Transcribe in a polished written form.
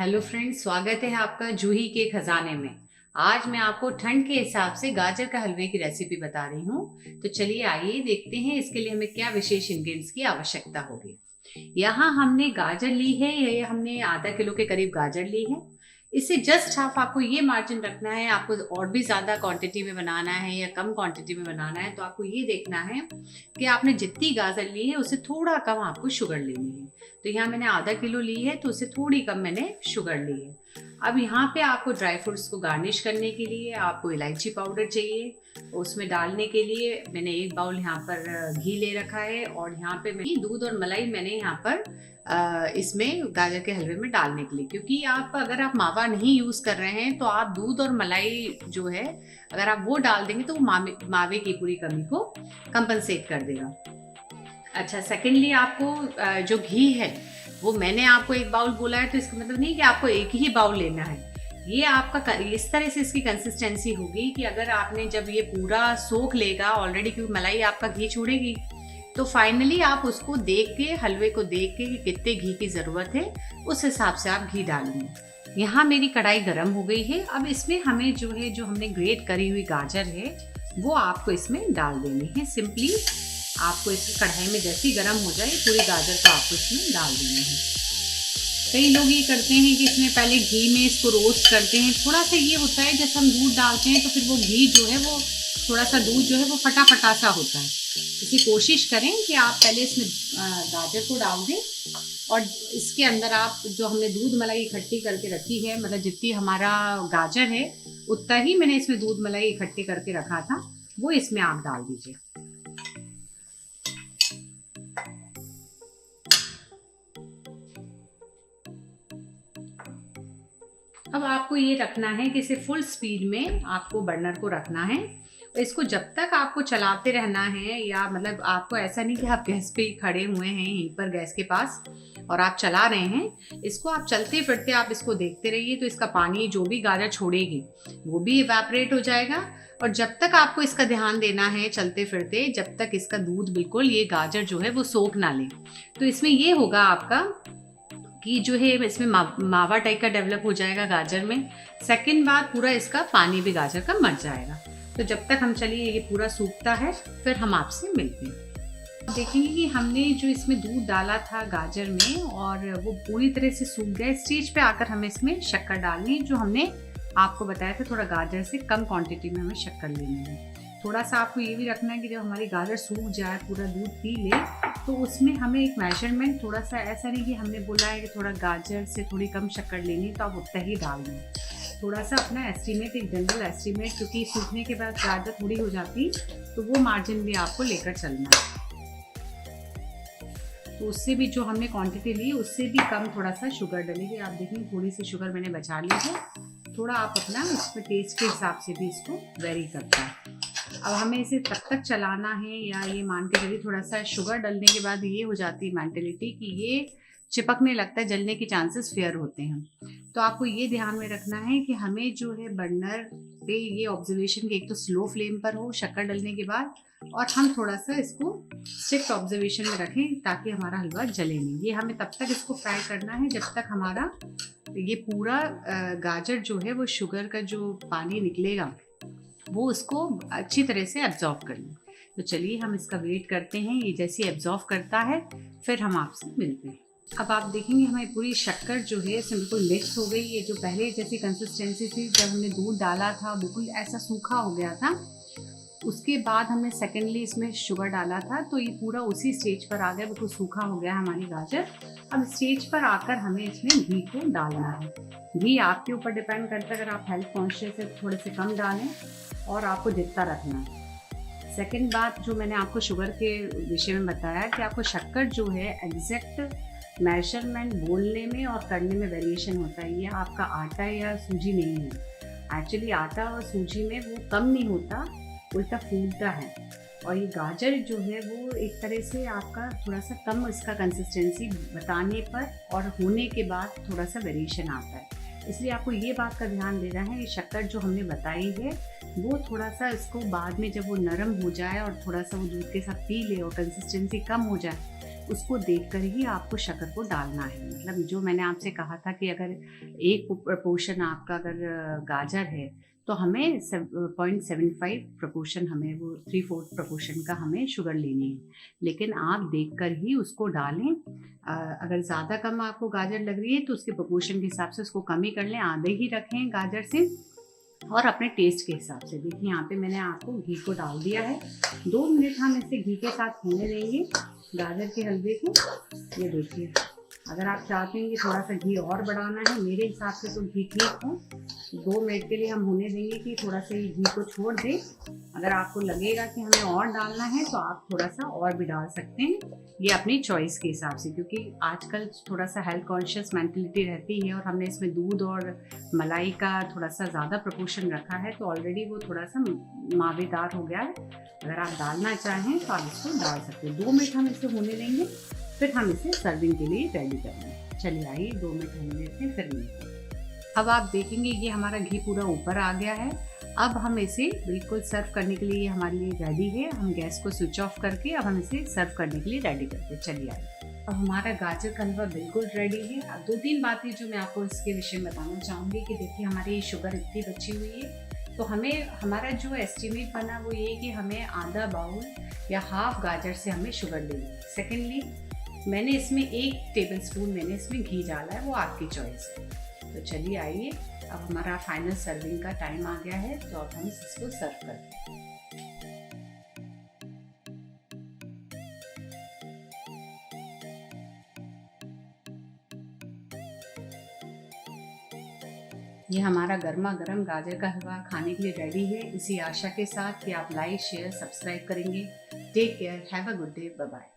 Hello friends, स्वागत है आपका जूही के खजाने में। आज मैं आपको ठंड के हिसाब से गाजर का हलवे की रेसिपी बता रही हूँ। तो चलिए आइए देखते हैं इसके लिए हमें क्या विशेष इंग्रेडिएंट्स की आवश्यकता होगी। यहाँ हमने गाजर ली है, ये हमने आधा किलो के करीब गाजर ली है। इससे जस्ट हाफ आपको ये मार्जिन रखना है। आपको और भी ज़्यादा क्वांटिटी में बनाना है या कम क्वांटिटी में बनाना है तो आपको ये देखना है कि आपने जितनी गाजर ली है उससे थोड़ा कम आपको शुगर लेनी है। तो यहाँ मैंने आधा किलो ली है तो उससे थोड़ी कम मैंने शुगर ली है। अब यहाँ पे आपको ड्राई फ्रूट्स को गार्निश करने के लिए आपको इलायची पाउडर चाहिए। उसमें डालने के लिए मैंने एक बाउल यहाँ पर घी ले रखा है और यहाँ पे मैं दूध और मलाई मैंने यहाँ पर इसमें गाजर के हलवे में डालने के लिए, क्योंकि अगर आप मावा नहीं यूज कर रहे हैं तो आप दूध और मलाई जो है अगर आप वो डाल देंगे तो वो मावे की पूरी कमी को कंपनसेट कर देगा। अच्छा, सेकेंडली आपको जो घी है वो मैंने आपको एक बाउल बोला है तो इसका मतलब नहीं कि आपको एक ही बाउल लेना है। ये आपका इस तरह से इसकी कंसिस्टेंसी होगी कि अगर आपने जब ये पूरा सोख लेगा ऑलरेडी, क्योंकि मलाई आपका घी छोड़ेगी, तो फाइनली आप उसको देख के, हलवे को देख के कि कितने घी की ज़रूरत है उस हिसाब से आप घी डालेंगे। यहाँ मेरी कढ़ाई गर्म हो गई है। अब इसमें हमें जो हमने ग्रेट करी हुई गाजर है वो आपको इसमें डाल देनी है। सिंपली आपको इस कढ़ाई में जैसे ही गर्म हो जाए पूरी गाजर को आपको इसमें डाल देना है। कई लोग ये करते हैं कि इसमें पहले घी में इसको रोस्ट करते हैं। थोड़ा सा ये होता है जैसे हम दूध डालते हैं तो फिर वो घी जो है वो थोड़ा सा दूध जो है वो फटा फटा सा होता है। इसी कोशिश करें कि आप पहले इसमें गाजर को डाल दें और इसके अंदर आप जो हमने दूध मलाई इकट्ठी करके रखी है, मतलब जितनी हमारा गाजर है उतना ही मैंने इसमें दूध मलाई इकट्ठी करके रखा था, वो इसमें आप डाल दीजिए। अब आपको ये रखना है कि इसे फुल स्पीड में आपको बर्नर को रखना है। इसको जब तक आपको चलाते रहना है, या मतलब आपको ऐसा नहीं कि आप गैस पे खड़े हुए हैं यहीं पर गैस के पास और आप चला रहे हैं। इसको आप चलते फिरते आप इसको देखते रहिए तो इसका पानी जो भी गाजर छोड़ेगी वो भी इवेपोरेट हो जाएगा। और जब तक आपको इसका ध्यान देना है चलते फिरते, जब तक इसका दूध बिल्कुल ये गाजर जो है वो सोख ना ले। तो इसमें ये होगा आपका कि जो है इसमें मावा टाइप का डेवलप हो जाएगा गाजर में। सेकंड बात, पूरा इसका पानी भी गाजर का मर जाएगा। तो जब तक हम चलिए ये पूरा सूखता है फिर हम आपसे मिलते हैं। देखेंगे कि हमने जो इसमें दूध डाला था गाजर में और वो पूरी तरह से सूख गया। स्टेज पे आकर हमें इसमें शक्कर डालनी है। जो हमने आपको बताया था थोड़ा गाजर से कम क्वांटिटी में हमें शक्कर लेनी है। थोड़ा सा आपको ये भी रखना है कि जब हमारी गाजर सूख जाए, पूरा दूध पी ले, तो उसमें हमें एक मेजरमेंट थोड़ा सा, ऐसा नहीं कि हमने बोला है कि थोड़ा गाजर से थोड़ी कम शक्कर लेनी तो आप उतना ही डाल दें। थोड़ा सा अपना एस्टीमेट, एक जनरल एस्टीमेट, क्योंकि सूखने के बाद गाजर थोड़ी हो जाती तो वो मार्जिन भी आपको लेकर चलना है। तो उससे भी जो हमने क्वांटिटी ली उससे भी कम थोड़ा सा शुगर डलेगी। आप देखेंगे थोड़ी सी शुगर मैंने बचा ली है। थोड़ा आप अपना उसमें टेस्ट के हिसाब से भी इसको वेरी करता है। अब हमें इसे तब तक चलाना है, या ये मान के चलिए थोड़ा सा शुगर डलने के बाद ये हो जाती है मेंटेलिटी कि ये चिपकने लगता है, जलने के चांसेस फेयर होते हैं। तो आपको ये ध्यान में रखना है कि हमें जो है बर्नर पे ये ऑब्जर्वेशन कि एक तो स्लो फ्लेम पर हो शक्कर डलने के बाद, और हम थोड़ा सा इसको स्ट्रिक्ट ऑब्जर्वेशन में रखें ताकि हमारा हलवा जले नहीं। ये हमें तब तक इसको फ्राई करना है जब तक हमारा ये पूरा गाजर जो है वो शुगर का जो पानी निकलेगा वो उसको अच्छी तरह से एब्जॉर्ब कर लें। तो चलिए हम इसका वेट करते हैं, ये जैसे एब्जॉर्ब करता है फिर हम आपसे मिलते हैं। अब आप देखेंगे हमारी पूरी शक्कर जो है इसमें बिल्कुल मिक्स हो गई। ये जो पहले जैसी कंसिस्टेंसी थी जब हमने दूध डाला था बिल्कुल ऐसा सूखा हो गया था। उसके बाद हमने सेकेंडली इसमें शुगर डाला था तो ये पूरा उसी स्टेज पर आ गया, बिल्कुल सूखा हो गया हमारी गाजर। अब स्टेज पर आकर हमें इसमें घी को डालना है। घी आपके ऊपर डिपेंड करता है, अगर आप हेल्थ कॉन्शियस है थोड़े से कम डालें और आपको जितना रखना है। सेकेंड बात जो मैंने आपको शुगर के विषय में बताया कि आपको शक्कर जो है एग्जैक्ट मेजरमेंट बोलने में और करने में वेरिएशन होता है। ये आपका आटा या सूजी नहीं है। एक्चुअली आटा और सूजी में वो कम नहीं होता, उल्टा फूलता है। और ये गाजर जो है वो एक तरह से आपका थोड़ा सा कम इसका कंसिस्टेंसी बताने पर और होने के बाद थोड़ा सा वेरिएशन आता है। इसलिए आपको ये बात का ध्यान देना है ये शक्कर जो हमने बताई है वो थोड़ा सा इसको बाद में जब वो नरम हो जाए और थोड़ा सा वो दूध के साथ पी ले और कंसिस्टेंसी कम हो जाए उसको देखकर ही आपको शक्कर को डालना है। मतलब जो मैंने आपसे कहा था कि अगर एक प्रपोर्शन आपका अगर गाजर है तो हमें 0.75 प्रपोर्शन, हमें वो 3/4 प्रपोर्शन का हमें शुगर लेनी है। लेकिन आप देखकर ही उसको डालें। अगर ज़्यादा कम आपको गाजर लग रही है तो उसके प्रपोर्शन के हिसाब से उसको कम ही कर लें, आधे ही रखें गाजर से। और अपने टेस्ट के हिसाब से देखिए, यहाँ पे मैंने आपको घी को डाल दिया है। 2 मिनट हम इसे घी के साथ होने देंगे गाजर के हलवे को। ये देखिए, अगर आप चाहते हैं कि थोड़ा सा घी और बढ़ाना है, मेरे हिसाब से तो घी ठीक हो। 2 मिनट के लिए हम होने देंगे कि थोड़ा सा ये घी को छोड़ दे। अगर आपको लगेगा कि हमें और डालना है तो आप थोड़ा सा और भी डाल सकते हैं, ये अपनी चॉइस के हिसाब से। क्योंकि आजकल थोड़ा सा हेल्थ कॉन्शियस मेंटलिटी रहती है और हमने इसमें दूध और मलाई का थोड़ा सा ज़्यादा प्रपोर्शन रखा है, तो ऑलरेडी वो थोड़ा सा मावेदार हो गया है। अगर आप डालना चाहें तो आप इसको डाल सकते हैं। 2 मिनट हम इसे होने देंगे, फिर हम इसे सर्विंग के लिए रेडी करेंगे। चलिए आइए 2 मिनट होने देते हैं, फिर मिलते हैं। अब आप देखेंगे ये हमारा घी पूरा ऊपर आ गया है। अब हम इसे बिल्कुल सर्व करने के लिए, ये हमारे लिए रेडी है। हम गैस को स्विच ऑफ करके अब हम इसे सर्व करने के लिए रेडी करते हैं। चलिए आइए। अब हमारा गाजर का हलवा बिल्कुल रेडी है। अब 2-3 बातें जो मैं आपको इसके विषय में बताना चाहूँगी कि देखिए, हमारी शुगर इतनी बची हुई है, तो हमें हमारा जो एस्टिमेट बना वो ये कि हमें आधा बाउल या हाफ गाजर से हमें शुगर लेनी है। सेकेंडली, मैंने इसमें 1 टेबल स्पून मैंने इसमें घी डाला है, वो आपकी चॉइस है। तो चलिए आइए, अब हमारा फाइनल सर्विंग का टाइम आ गया है, तो अब हम इसको सर्व करते हैं। ये हमारा गर्मा गर्म गाजर का हलवा खाने के लिए रेडी है। इसी आशा के साथ कि आप लाइक, शेयर, सब्सक्राइब करेंगे। Take care, have a good day, bye bye.